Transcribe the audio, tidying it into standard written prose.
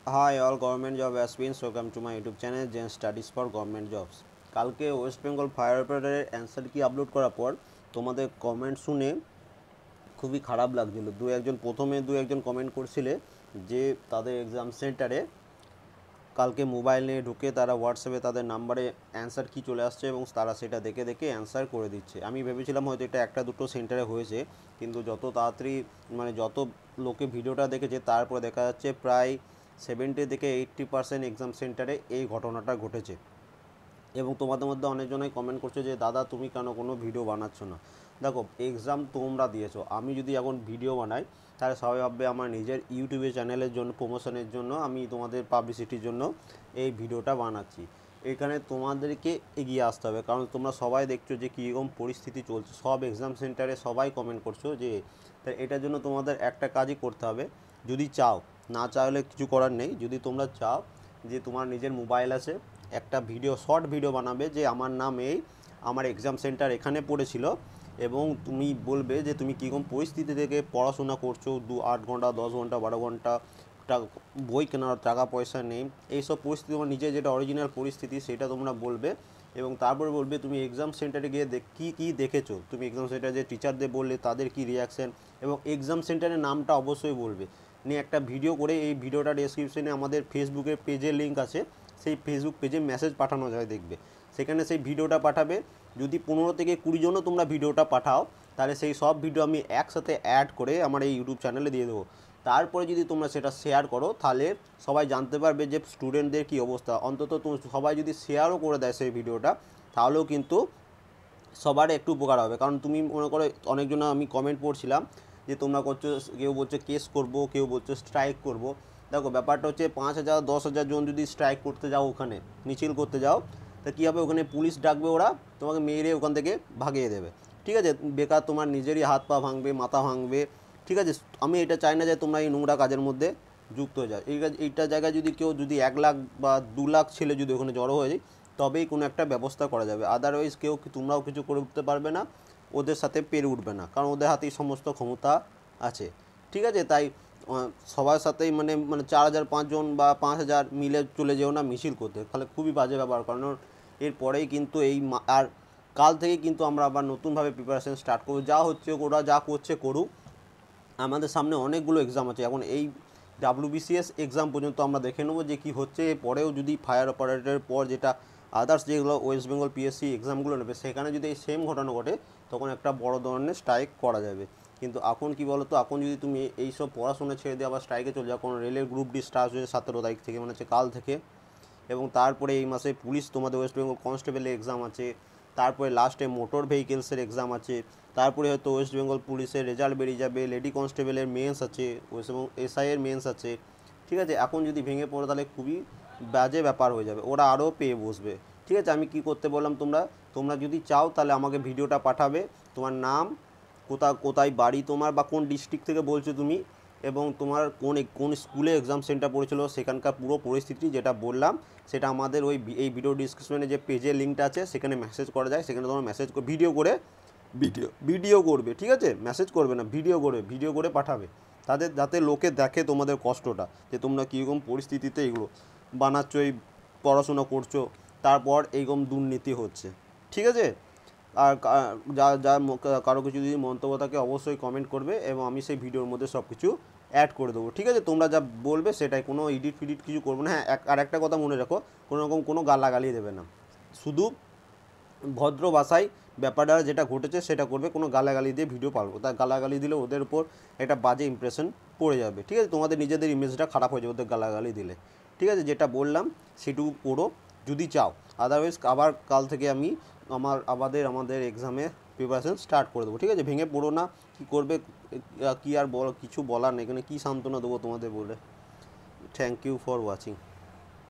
Hi all government job aspirants, welcome to my YouTube channel Gen Studies for Government Jobs। কালকে West Bengal fire অপারেটরের answer কি upload করার পর তোমাদের comment শুনে খুবই খারাপ লাগছিল। প্রথমে দু একজন কমেন্ট করছিলে যে তাদের এক্সাম সেন্টারে কালকে মোবাইল নিয়ে ঢুকে তারা হোয়াটসঅ্যাপে তাদের নাম্বারে অ্যান্সার কি চলে আসছে এবং তারা সেটা দেখে দেখে অ্যান্সার করে দিচ্ছে। আমি ভেবেছিলাম হয়তো এটা একটা দুটো সেন্টারে হয়েছে, কিন্তু যত তাড়াতাড়ি যত লোকে ভিডিওটা দেখেছে তারপরে দেখা যাচ্ছে প্রায় 70 থেকে 80% এক্সাম সেন্টারে এই ঘটনাটা ঘটেছে। এবং তোমাদের মধ্যে অনেকজনই কমেন্ট করছো যে দাদা তুমি কেন কোনো ভিডিও বানাচ্ছ না। দেখো, এক্সাম তোমরা দিয়েছো, আমি যদি এখন ভিডিও বানাই তাহলে সবাই ভাববে আমার নিজের ইউটিউবে চ্যানেলের জন্য প্রমোশনের জন্য আমি তোমাদের পাবলিসিটির জন্য এই ভিডিওটা বানাচ্ছি। এখানে তোমাদেরকে এগিয়ে আসতে হবে, কারণ তোমরা সবাই দেখছো যে কীরকম পরিস্থিতি চলছে, সব এক্সাম সেন্টারে সবাই কমেন্ট করছো যে, তাই এটার জন্য তোমাদের একটা কাজই করতে হবে। যদি চাও, না চাইলে কিছু করার নেই, যদি তোমরা চাও যে তোমার নিজের মোবাইল আছে, একটা শর্ট ভিডিও বানাবে যে আমার নাম এই, আমার এক্সাম সেন্টার এখানে পড়েছিল, এবং তুমি বলবে যে তুমি কীরকম পরিস্থিতি থেকে পড়াশোনা করছো, 8 ঘন্টা 10 ঘন্টা 12 ঘন্টা, বই কেনার টাকা পয়সা নেই, এইসব পরিস্থিতি তোমার নিজের যেটা অরিজিনাল পরিস্থিতি সেটা তোমরা বলবে। এবং তারপরে বলবে তুমি এক্সাম সেন্টারে গিয়ে কী দেখেছো, তুমি এক্সাম সেন্টারে যে টিচারদের বললে তাদের কী রিয়াকশান, এবং এক্সাম সেন্টারের নামটা অবশ্যই বলবে। নিয়ে একটা ভিডিও করে এই ভিডিওটা ডেসক্রিপশনে আমাদের ফেসবুকের পেজের লিঙ্ক আছে, সেই ফেসবুক পেজে মেসেজ পাঠানো যায়, দেখবে সেখানে সেই ভিডিওটা পাঠাবে। যদি 15 থেকে 20 জনও তোমরা ভিডিওটা পাঠাও তাহলে সেই সব ভিডিও আমি একসাথে অ্যাড করে আমার এই ইউটিউব চ্যানেলে দিয়ে দেবো। তারপরে যদি তোমরা সেটা শেয়ার করো তাহলে সবাই জানতে পারবে যে স্টুডেন্টদের কী অবস্থা। অন্তত সবাই যদি শেয়ারও করে দেয় সেই ভিডিওটা, তাহলেও কিন্তু সবার একটু উপকার হবে। কারণ তুমি মনে করো, অনেকজন আমি কমেন্ট পড়ছিলাম যে তোমরা করছো, কেউ বলছে কেস করব, কেউ বলছে স্ট্রাইক করব। দেখো, ব্যাপারটা হচ্ছে 5,000 10,000 জন যদি স্ট্রাইক করতে যাও, ওখানে মিছিল করতে যাও, তা কী হবে, ওখানে পুলিশ ডাকবে, ওরা তোমাকে মেরে ওখান থেকে ভাগিয়ে দেবে। ঠিক আছে, বেকার তোমার নিজেরই হাত পা ভাঙবে, মাথা ভাঙবে। ঠিক আছে, আমি এটা চাই না যে তোমরা এই নোংরা কাজের মধ্যে যুক্ত হয়ে যাও। এইটা জায়গায় যদি 1 লাখ বা 2 লাখ ছেলে যদি ওখানে জড়ো হয়ে যায়, তবেই কোনো একটা ব্যবস্থা করা যাবে। আদারওয়াইজ তোমরাও কিছু করে উঠতে পারবে না, ওদের সাথে পেরে উঠবে না, কারণ ওদের হাতেই সমস্ত ক্ষমতা আছে। ঠিক আছে, তাই সবার সাথেই 4,000 5 জন বা 5,000 মিলে চলে যেও না মিছিল করতে, তাহলে খুবই বাজে ব্যাপার। কারণ এরপরেই কিন্তু আর কাল থেকে কিন্তু আমরা আবার নতুনভাবে প্রিপারেশন স্টার্ট করবো। যা হচ্ছে ওরা যা করছে করুক, আমাদের সামনে অনেকগুলো এক্সাম আছে। এখন এই WBCS এক্সাম পর্যন্ত আমরা দেখে নেবো যে কী হচ্ছে। পরেও যদি ফায়ার অপারেটরের পর যেটা আদার্স যেগুলো ওয়েস্ট বেঙ্গল PSC এক্সামগুলো নেবে, সেখানে যদি এই সেম ঘটনা ঘটে, তখন একটা বড় ধরনের স্ট্রাইক করা যাবে। কিন্তু এখন কি বলো তো, এখন যদি তুমি এইসব পড়াশোনা ছেড়ে দিয়ে আবার স্ট্রাইকে চলে যাও, কারণ রেলের গ্রুপ ডি স্টার্ট হয়েছে 17 তারিখ থেকে, হচ্ছে কাল থেকে। এবং তারপরে এই মাসে পুলিশ, তোমাদের ওয়েস্ট বেঙ্গল কনস্টেবলের এক্সাম আছে, তারপরে লাস্টে মোটর ভেহিকেলসের এক্সাম আছে, তারপরে হয়তো ওয়েস্ট বেঙ্গল পুলিশের রেজাল্ট বেরিয়ে যাবে, লেডি কনস্টেবলের মেন্স আছে, এবং SI এর মেন্স আছে। ঠিক আছে, এখন যদি ভেঙে পড়ে তাহলে খুবই বাজে ব্যাপার হয়ে যাবে, ওরা আরও পেয়ে বসবে। ঠিক আছে, আমি কি করতে বললাম, তোমরা যদি চাও তাহলে আমাকে ভিডিওটা পাঠাবে, তোমার নাম, কোথায় বাড়ি তোমার, বা কোন ডিস্ট্রিক্ট থেকে বলছো তুমি, এবং তোমার কোন স্কুলে এক্সাম সেন্টার পড়েছিল, সেখানকার পুরো পরিস্থিতি যেটা বললাম সেটা আমাদের এই ভিডিও ডিসক্রিপশনে যে পেজের লিঙ্কটা আছে সেখানে মেসেজ করা যায়। সেখানে তোমরা মেসেজ করে ভিডিও করবে। ঠিক আছে, মেসেজ করবে না, ভিডিও করে পাঠাবে, যাতে লোকে দেখে তোমাদের কষ্টটা, যে তোমরা কীরকম পরিস্থিতিতে এগুলো বানাচ্ছ, এই পড়াশোনা করছো, তারপর এইরকম দুর্নীতি হচ্ছে। ঠিক আছে, আর কারো কিছু যদি মন্তব্য থাকে অবশ্যই কমেন্ট করবে, এবং আমি সেই ভিডিওর মধ্যে সব কিছু অ্যাড করে দেবো। ঠিক আছে, তোমরা যা বলবে সেটাই, কোনো এডিট ফিডিট কিছু করবো না। হ্যাঁ, আর একটা কথা মনে রাখো, কোনো গালাগালি দেবে না, শুধু ভদ্র ভাষায় ব্যাপারটা যেটা ঘটেছে সেটা করবে, কোনো গালাগালি দিয়ে ভিডিও পারবো, তাই গালাগালি দিলে ওদের উপর একটা বাজে ইমপ্রেশন পড়ে যাবে। ঠিক আছে, তোমাদের নিজেদের ইমেজটা খারাপ হয়ে যাবে ওদের গালাগালি দিলে। ঠিক আছে, যেটা বললাম সেটুকু করো যদি চাও, আদারওয়াইজ আবার কাল থেকে আমি আমাদের এক্সামে প্রিপারেশন স্টার্ট করে দেবো। ঠিক আছে, ভেঙে পড়ো না, কী করবে, কী আর কিছু বলার নেই, এখানে কী সান্ত্বনা দেবো তোমাদের বলে। Thank you for watching.